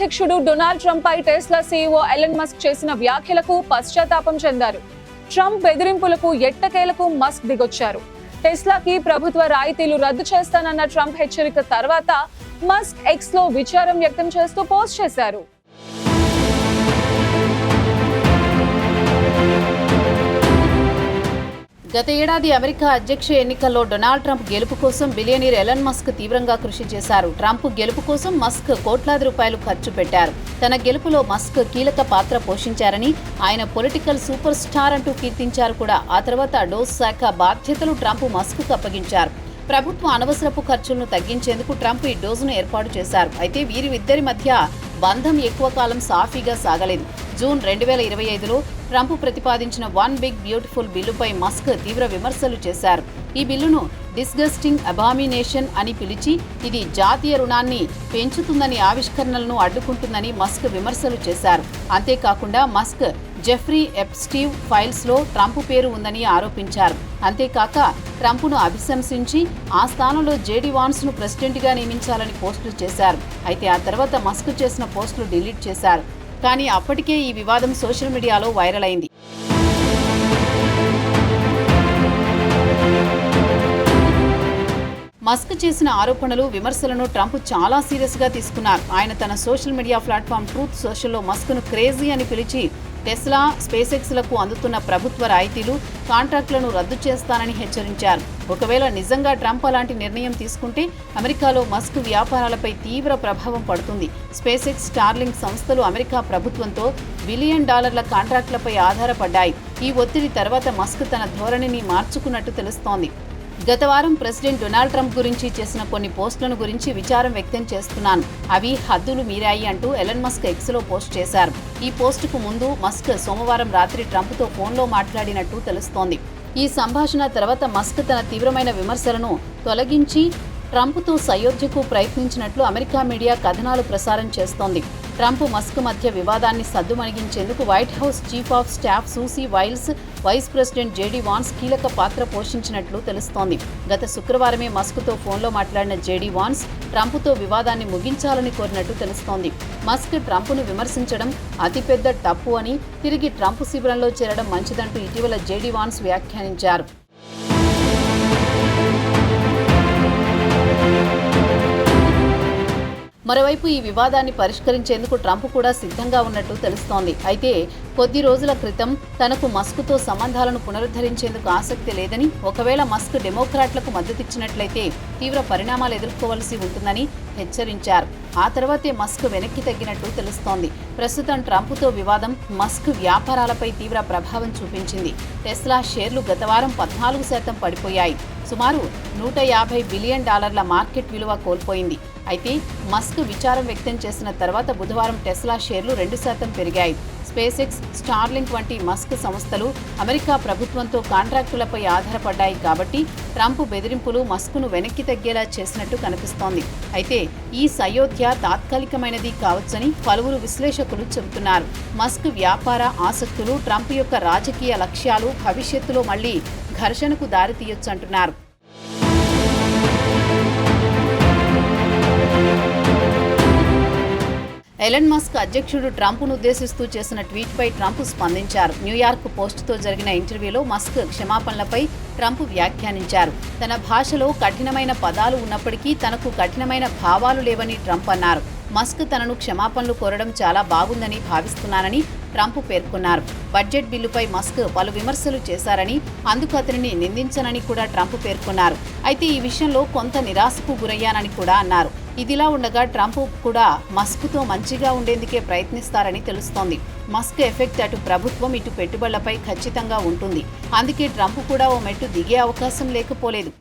అధ్యక్షుడు Donald Trump పై Tesla CEO Elon Musk చేసిన వ్యాఖ్యలకు పశ్చాత్తాపం చెందారు. ట్రంప్ బెదిరింపులకు ఎట్టకేలకు మస్క్ దిగొచ్చారు. టెస్లాకి ప్రభుత్వ రాయితీలు రద్దు చేస్తానన్న ట్రంప్ హెచ్చరిక తర్వాత మస్క్ ఎక్స్ లో విచారం వ్యక్తం చేస్తూ పోస్ట్ చేశారు. గత ఏడాది అమెరికా అధ్యక్ష ఎన్నికల్లో డొనాల్డ్ ట్రంప్ గెలుపు కోసం బిలియనీర్ ఎలన్ మస్క్ తీవ్రంగా కృషి చేశారు. ట్రంప్ గెలుపు కోసం మస్క్ కోట్లాది రూపాయలు ఖర్చు పెట్టారు. తన గెలుపులో మస్క్ కీలక పాత్ర పోషించారని, ఆయన పొలిటికల్ సూపర్ స్టార్ అంటూ కీర్తించారు కూడా. ఆ తర్వాత డోస్ శాఖ బాధ్యతలు ట్రంప్ మస్క్కు అప్పగించారు. ప్రభుత్వ అనవసరపు ఖర్చులను తగ్గించేందుకు ట్రంప్ ఈ డోజును ఏర్పాటు చేశారు. అయితే వీరిద్దరి మధ్య బంధం ఎక్కువ కాలం సాఫీగా సాగలేదు. జూన్ 2025లో ట్రంప్ ప్రతిపాదించిన వన్ బిగ్ బ్యూటిఫుల్ బిల్లుపై మస్క్ తీవ్ర విమర్శలు చేశారు. ఈ బిల్లును డిస్గస్టింగ్ అబామినేషన్ అని పిలిచి, ఇది జాతీయ రుణాన్ని పెంచుతుందని, ఆవిష్కరణలను అడ్డుకుంటుందని మస్క్ విమర్శలు చేశారు. అంతేకాకుండా మస్క్ జెఫ్రీ ఎప్స్టీవ్ ఫైల్స్లో ట్రంప్ పేరు ఉందని ఆరోపించారు. అంతేకాక ట్రంప్ను అభిశంసించి ఆ స్థానంలో జేడీ వాన్స్ను ప్రెసిడెంట్గా నియమించాలని పోస్టులు చేశారు. అయితే ఆ తర్వాత మస్క్ చేసిన పోస్టులు డిలీట్ చేశారు. కానీ అప్పటికే ఈ వివాదం సోషల్ మీడియాలో వైరల్ అయింది. మస్క్ చేసిన ఆరోపణలు, విమర్శలను ట్రంప్ చాలా సీరియస్గా తీసుకున్నారు. ఆయన తన సోషల్ మీడియా ప్లాట్ఫామ్ ట్రూత్ సోషల్లో మస్క్ను క్రేజీ అని పిలిచి, టెస్లా, స్పేసెక్స్లకు అందుతున్న ప్రభుత్వ రాయితీలు, కాంట్రాక్టులను రద్దు చేస్తానని హెచ్చరించారు. ఒకవేళ నిజంగా ట్రంప్ అలాంటి నిర్ణయం తీసుకుంటే అమెరికాలో మస్క్ వ్యాపారాలపై తీవ్ర ప్రభావం పడుతుంది. స్పేసెక్స్, స్టార్లింక్ సంస్థలు అమెరికా ప్రభుత్వంతో $1 బిలియన్ కాంట్రాక్టులపై ఆధారపడ్డాయి. ఈ ఒత్తిడి తర్వాత మస్క్ తన ధోరణిని మార్చుకున్నట్టు తెలుస్తోంది. గత వారం ప్రెసిడెంట్ డొనాల్డ్ ట్రంప్ గురించి చేసిన కొన్ని పోస్టులను గురించి విచారం వ్యక్తం చేస్తున్నాను, అవి హద్దులు మీరాయి అంటూ ఎలన్ మస్క్ ఎక్స్లో పోస్ట్ చేశారు. ఈ పోస్టుకు ముందు మస్క్ సోమవారం రాత్రి ట్రంప్తో ఫోన్లో మాట్లాడినట్టు తెలుస్తోంది. ఈ సంభాషణ తర్వాత మస్క్ తన తీవ్రమైన విమర్శలను తొలగించి ట్రంప్తో సయోధ్యకు ప్రయత్నించినట్లు అమెరికా మీడియా కథనాలు ప్రసారం చేస్తోంది. ట్రంప్ మస్క్ మధ్య వివాదాన్ని సద్దుమణిగించేందుకు White House chief of staff Susie Wiles, vice president JD Vance కీలక పాత్ర పోషించినట్లు తెలుస్తోంది. గత శుక్రవారమే మస్క్తో ఫోన్లో మాట్లాడిన జేడీ వాన్స్ ట్రంప్తో వివాదాన్ని ముగించాలని కోరినట్టు తెలుస్తోంది. మస్క్ ట్రంప్ను విమర్శించడం అతిపెద్ద తప్పు అని, తిరిగి ట్రంప్ శిబిరంలో చేరడం మంచిదంటూ ఇటీవల జేడీ వాన్స్ వ్యాఖ్యానించారు. మరోవైపు ఈ వివాదాన్ని పరిష్కరించేందుకు ట్రంప్ కూడా సిద్ధంగా ఉన్నట్టు తెలుస్తోంది. అయితే కొద్ది రోజుల క్రితం తనకు మస్క్తో సంబంధాలను పునరుద్ధరించేందుకు ఆసక్తి లేదని, ఒకవేళ మస్క్ డెమోక్రాట్లకు మద్దతిచ్చినట్లయితే తీవ్ర పరిణామాలు ఎదుర్కోవాల్సి ఉంటుందని హెచ్చరించారు. ఆ తర్వాతే మస్క్ వెనక్కి తగ్గినట్టు తెలుస్తోంది. ప్రస్తుతం ట్రంప్తో వివాదం మస్క్ వ్యాపారాలపై తీవ్ర ప్రభావం చూపించింది. టెస్లా షేర్లు గత వారం 14% పడిపోయాయి. సుమారు $150 బిలియన్ మార్కెట్ విలువ కోల్పోయింది. అయితే మస్క్ విచారం వ్యక్తం చేసిన తర్వాత బుధవారం టెస్లా షేర్లు 2% పెరిగాయి. స్పేసెక్స్, స్టార్లింక్ వంటి మస్క్ సంస్థలు అమెరికా ప్రభుత్వంతో కాంట్రాక్టులపై ఆధారపడ్డాయి కాబట్టి ట్రంప్ బెదిరింపులు మస్క్ను వెనక్కి తగ్గేలా చేసినట్టు కనిపిస్తోంది. అయితే ఈ సయోధ్య తాత్కాలికమైనది కావచ్చని పలువురు విశ్లేషకులు చెబుతున్నారు. మస్క్ వ్యాపార ఆసక్తులు, ట్రంప్ యొక్క రాజకీయ లక్ష్యాలు భవిష్యత్తులో మళ్లీ ఘర్షణకు దారితీయొచ్చంటున్నారు. ఎలన్ మస్క్ అధ్యక్షుడు ట్రంప్ను ఉద్దేశిస్తూ చేసిన ట్వీట్పై ట్రంప్ స్పందించారు. న్యూయార్క్ పోస్ట్తో జరిగిన ఇంటర్వ్యూలో మస్క్ క్షమాపణలపై ట్రంప్ వ్యాఖ్యానించారు. తన భాషలో కఠినమైన పదాలు ఉన్నప్పటికీ తనకు కఠినమైన భావాలు లేవని ట్రంప్ అన్నారు. మస్క్ తనను క్షమాపణలు కోరడం చాలా బాగుందని భావిస్తున్నానని ట్రంప్ పేర్కొన్నారు. బడ్జెట్ బిల్లుపై మస్క్ పలు విమర్శలు చేశారని, అందుకు అతనిని నిందించనని కూడా ట్రంప్ పేర్కొన్నారు. అయితే ఈ విషయంలో కొంత నిరాశకు గురయ్యానని కూడా అన్నారు. ఇదిలా ఉండగా ట్రంప్ కూడా మస్క్తో మంచిగా ఉండేందుకే ప్రయత్నిస్తారని తెలుస్తోంది. మస్క్ ఎఫెక్ట్ అటు ప్రభుత్వం, ఇటు పెట్టుబడులపై ఖచ్చితంగా ఉంటుంది. అందుకే ట్రంప్ కూడా ఓ మెట్టు దిగే అవకాశం లేకపోలేదు.